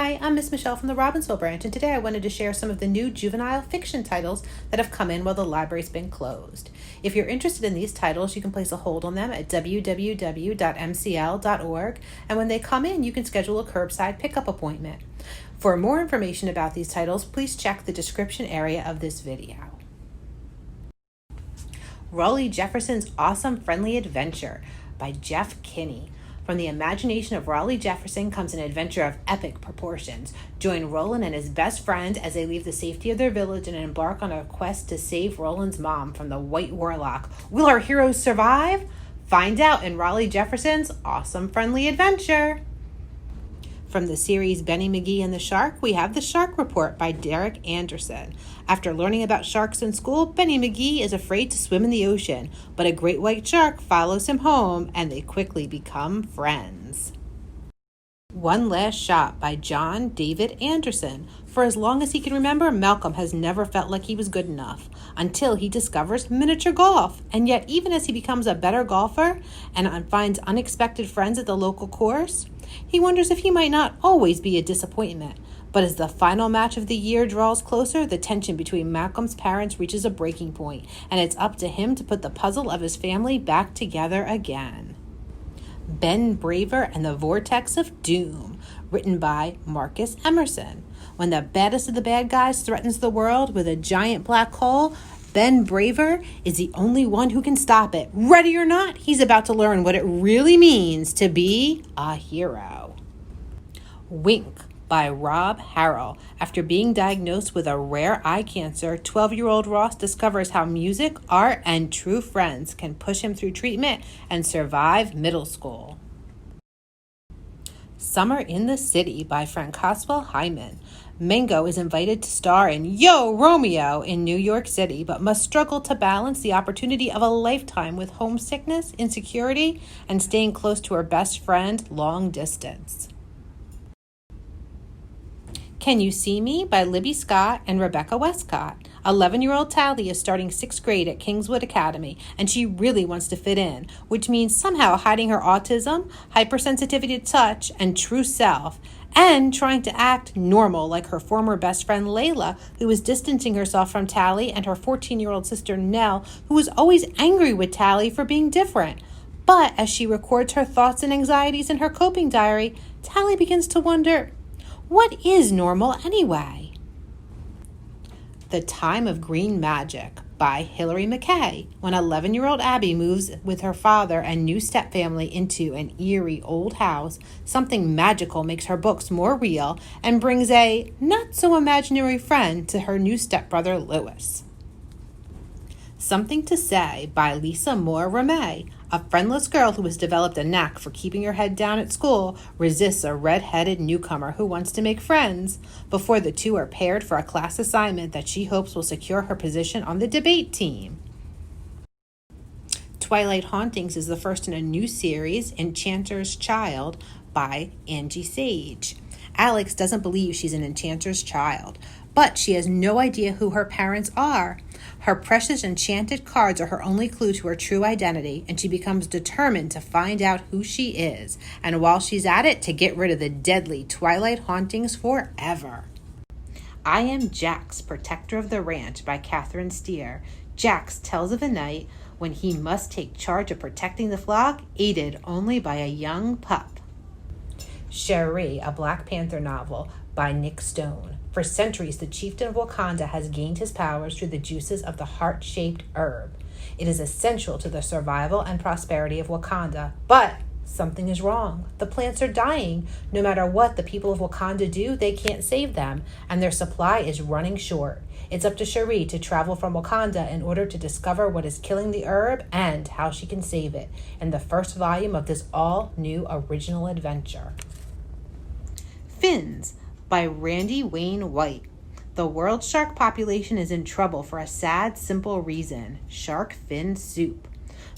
Hi, I'm Miss Michelle from the Robbinsville branch, and today I wanted to share some of the new juvenile fiction titles that have come in while the library's been closed. If you're interested in these titles, you can place a hold on them at www.mcl.org, and when they come in, you can schedule a curbside pickup appointment. For more information about these titles, please check the description area of this video. Raleigh Jefferson's Awesome Friendly Adventure by Jeff Kinney. From the imagination of Raleigh Jefferson comes an adventure of epic proportions. Join Roland and his best friend as they leave the safety of their village and embark on a quest to save Roland's mom from the White Warlock. Will our heroes survive? Find out in Raleigh Jefferson's Awesome Friendly Adventure. From the series Benny McGee and the Shark, we have The Shark Report by Derek Anderson. After learning about sharks in school, Benny McGee is afraid to swim in the ocean, but a great white shark follows him home and they quickly become friends. One Last Shot by John David Anderson. For as long as he can remember, Malcolm has never felt like he was good enough until he discovers miniature golf. And yet, even as he becomes a better golfer and finds unexpected friends at the local course, he wonders if he might not always be a disappointment. But as the final match of the year draws closer, the tension between Malcolm's parents reaches a breaking point, and it's up to him to put the puzzle of his family back together again. Ben Braver and the Vortex of Doom, written by Marcus Emerson. When the baddest of the bad guys threatens the world with a giant black hole, Ben Braver is the only one who can stop it. Ready or not, he's about to learn what it really means to be a hero. Wink by Rob Harrell. After being diagnosed with a rare eye cancer, 12-year-old Ross discovers how music, art, and true friends can push him through treatment and survive middle school. Summer in the City by Francesca Hyman. Mingo is invited to star in Yo, Romeo in New York City, but must struggle to balance the opportunity of a lifetime with homesickness, insecurity, and staying close to her best friend long distance. Can You See Me by Libby Scott and Rebecca Westcott. 11-year-old Tally is starting 6th grade at Kingswood Academy, and she really wants to fit in, which means somehow hiding her autism, hypersensitivity to touch, and true self, and trying to act normal like her former best friend Layla, who is distancing herself from Tally, and her 14-year-old sister Nell, who is always angry with Tally for being different. But as she records her thoughts and anxieties in her coping diary, Tally begins to wonder, what is normal anyway? The Time of Green Magic by Hilary McKay. When 11-year-old Abby moves with her father and new stepfamily into an eerie old house, something magical makes her books more real and brings a not-so-imaginary friend to her new stepbrother Lewis. Something to Say by Lisa Moore Ramey. A friendless girl who has developed a knack for keeping her head down at school resists a red-headed newcomer who wants to make friends before the two are paired for a class assignment that she hopes will secure her position on the debate team. Twilight Hauntings is the first in a new series, Enchanter's Child by Angie Sage. Alex doesn't believe she's an enchanter's child, but she has no idea who her parents are. Her precious enchanted cards are her only clue to her true identity, and she becomes determined to find out who she is, and while she's at it, to get rid of the deadly Twilight Hauntings forever. I Am Jax, Protector of the Ranch by Catherine Steer. Jax tells of a night when he must take charge of protecting the flock, aided only by a young pup. Cherie, a Black Panther novel by Nick Stone. For centuries, the chieftain of Wakanda has gained his powers through the juices of the heart-shaped herb. It is essential to the survival and prosperity of Wakanda, but something is wrong. The plants are dying. No matter what the people of Wakanda do, they can't save them, and their supply is running short. It's up to Cherie to travel from Wakanda in order to discover what is killing the herb and how she can save it in the first volume of this all-new original adventure. Fins by Randy Wayne White. The world's shark population is in trouble for a sad, simple reason: shark fin soup.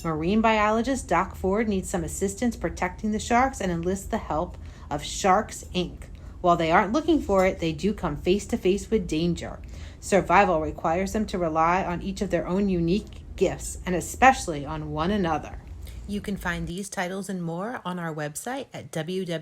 Marine biologist Doc Ford needs some assistance protecting the sharks and enlists the help of Sharks, Inc. While they aren't looking for it, they do come face to face with danger. Survival requires them to rely on each of their own unique gifts, and especially on one another. You can find these titles and more on our website at www.mcl.org.